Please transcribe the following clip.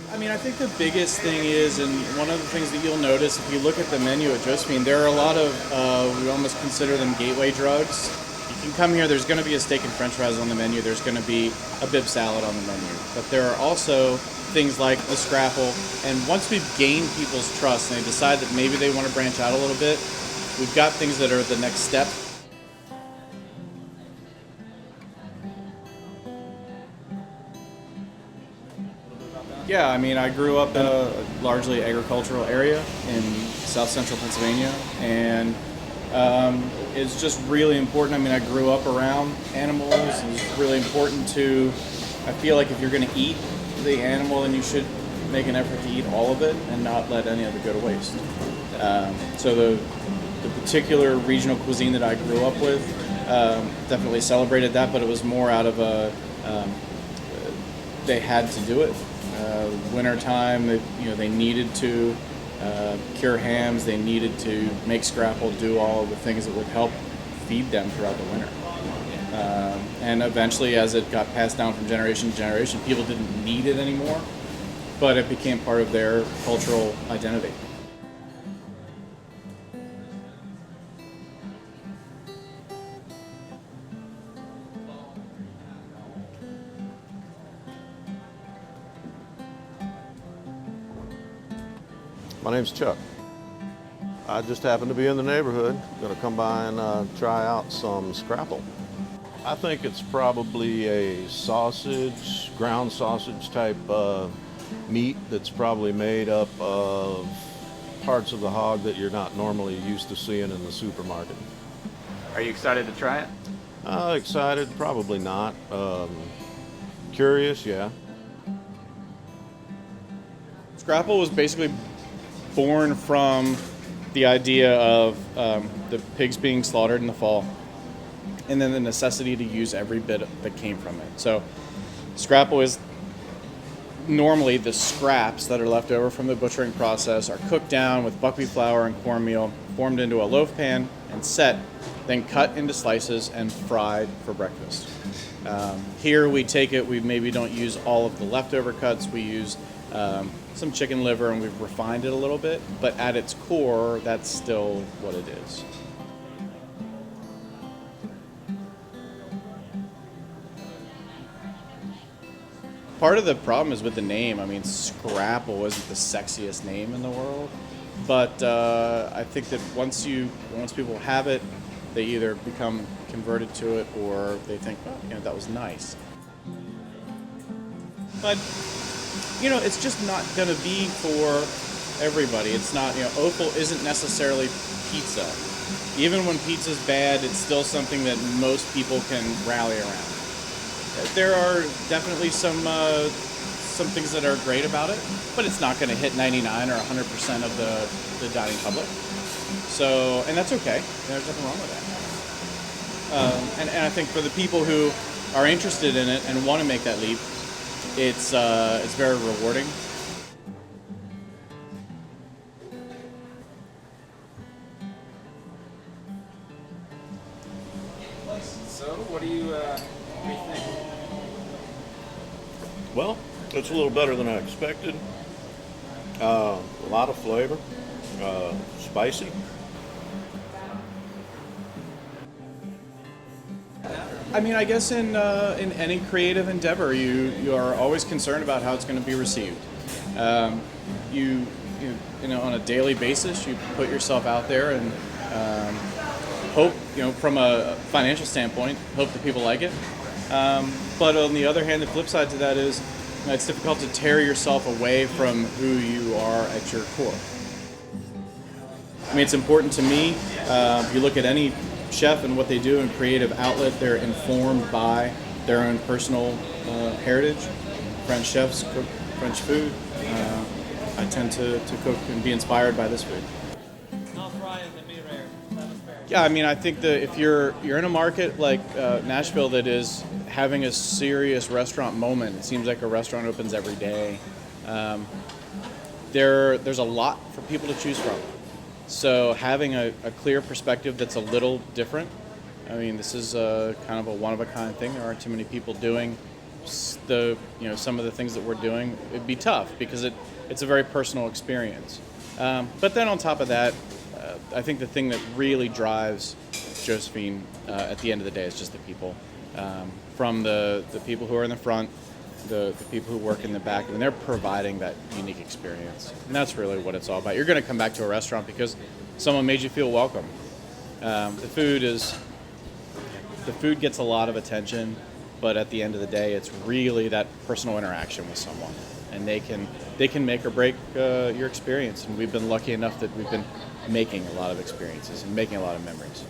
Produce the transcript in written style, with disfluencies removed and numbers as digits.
I mean, I think the biggest thing is, and one of the things that you'll notice if you look at the menu at Josephine, there are a lot of, we almost consider them gateway drugs. You can come here, there's going to be a steak and french fries on the menu, there's going to be a bib salad on the menu. But there are also things like the scrapple, and once we've gained people's trust and they decide that maybe they want to branch out a little bit, we've got things that are the next step. Yeah, I mean, I grew up in a largely agricultural area in south central Pennsylvania, and it's just really important. I mean, I grew up around animals, and it's really important to, I feel like if you're going to eat the animal, then you should make an effort to eat all of it and not let any of it go to waste. So the particular regional cuisine that I grew up with definitely celebrated that, but it was more out of a, they had to do it. Winter time, they needed to cure hams, they needed to make scrapple, do all of the things that would help feed them throughout the winter. And eventually, as it got passed down from generation to generation, people didn't need it anymore, but it became part of their cultural identity. My name's Chuck. I just happened to be in the neighborhood. Gonna come by and try out some scrapple. I think it's probably a sausage, ground sausage type meat that's probably made up of parts of the hog that you're not normally used to seeing in the supermarket. Are you excited to try it? Excited? Probably not. Curious? Yeah. Scrapple was basically born from the idea of the pigs being slaughtered in the fall, and then the necessity to use every bit that came from it. So scrapple is normally the scraps that are left over from the butchering process are cooked down with buckwheat flour and cornmeal, formed into a loaf pan and set, then cut into slices and fried for breakfast. Here we take it, we maybe don't use all of the leftover cuts, we use some chicken liver, and we've refined it a little bit, but at its core, that's still what it is. Part of the problem is with the name. I mean, Scrapple isn't the sexiest name in the world, but I think that once people have it, they either become converted to it or they think, oh, that was nice. But it's just not going to be for everybody. It's not, offal isn't necessarily pizza. Even when pizza's bad, it's still something that most people can rally around. There are definitely some things that are great about it, but it's not going to hit 99 or 100% of the dining public. So, and that's okay. There's nothing wrong with that. And I think for the people who are interested in it and want to make that leap, it's very rewarding. So, what do you think? Well, it's a little better than I expected. A lot of flavor, spicy. I mean, I guess in any creative endeavor, you are always concerned about how it's going to be received. You on a daily basis, you put yourself out there and hope, from a financial standpoint, hope that people like it. But on the other hand, the flip side to that is it's difficult to tear yourself away from who you are at your core. I mean, it's important to me. If you look at any chef and what they do in creative outlet, they're informed by their own personal heritage. French chefs cook French food. I tend to cook and be inspired by this food. Yeah, I mean, I think that if you're in a market like Nashville that is having a serious restaurant moment, it seems like a restaurant opens every day. There's a lot for people to choose from. So having a clear perspective that's a little different. I mean, this is kind of a one-of-a-kind thing. There aren't too many people doing some of the things that we're doing. It'd be tough because it's a very personal experience. But then on top of that, I think the thing that really drives Josephine at the end of the day is just the people. From the people who are in the front, the people who work in the back, and they're providing that unique experience. And that's really what it's all about. You're going to come back to a restaurant because someone made you feel welcome. The food gets a lot of attention, but at the end of the day, it's really that personal interaction with someone, and they can make or break your experience. And we've been lucky enough that we've been making a lot of experiences and making a lot of memories.